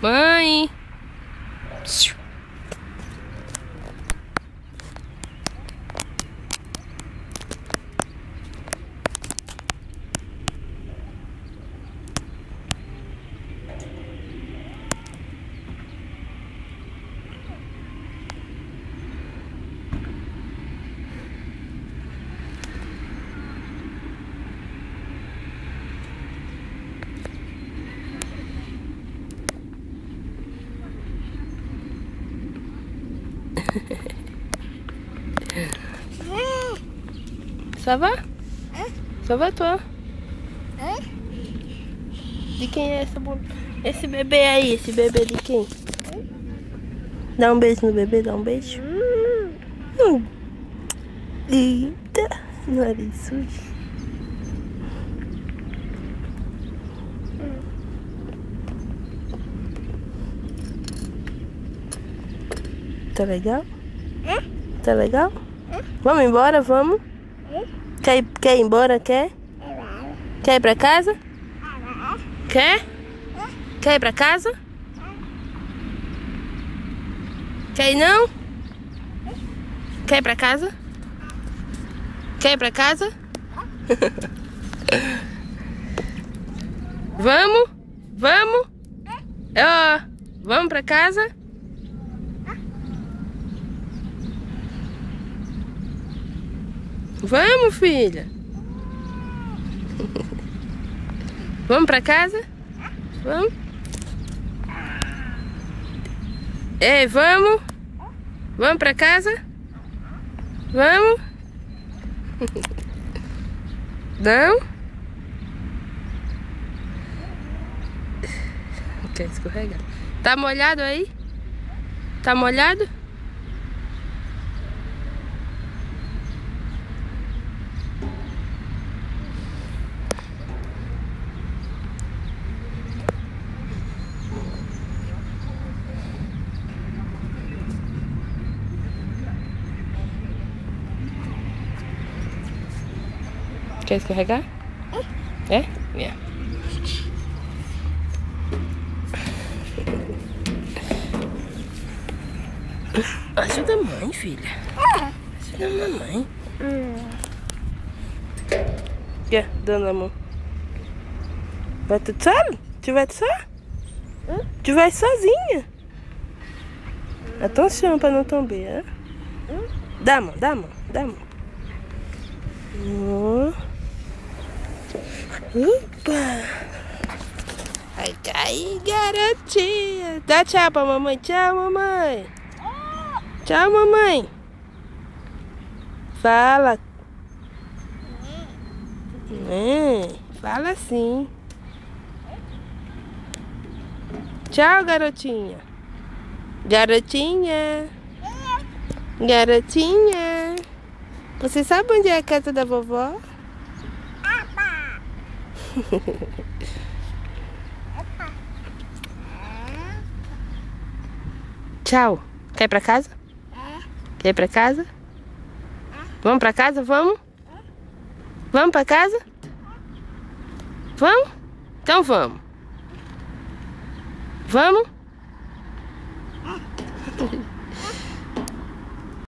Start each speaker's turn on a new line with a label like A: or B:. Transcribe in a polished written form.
A: Mãe. Ça va? Ça va, toi? De quem é esse bebê aí? Esse bebê de quem? Dá um beijo no bebê, dá um beijo. Eita, nariz sujo. Tá legal? Tá legal? Vamos embora, vamos? Quer ir embora, quer? Quer ir pra casa? Quer? Quer ir pra casa? Quer ir não? Quer ir pra casa? Quer ir pra casa? Vamos? Vamos? Ó, vamos pra casa? Vamos, filha. Vamos pra casa? Vamos? Ei, vamos? Vamos pra casa? Vamos? Não? Quer escorregar? Tá molhado aí? Tá molhado? Quer escorregar? É? É. Ajuda a mãe, filha. Ajuda a mamãe. Quer? Dando a mão. Vai tu seul? Tu vai só? Tu vai sozinha? Atenção pra não tomber, hein? Dá a mão, dá a mão, dá a mão. Opa! Ai, cai, garotinha. Dá tchau pra mamãe. Tchau, mamãe. Tchau, mamãe. Fala. Fala assim. Tchau, garotinha. Garotinha. Garotinha. Você sabe onde é a casa da vovó? Tchau. Quer ir pra casa? Quer ir pra casa? Vamos pra casa? Vamos? Vamos pra casa? Vamos? Então vamos. Vamos?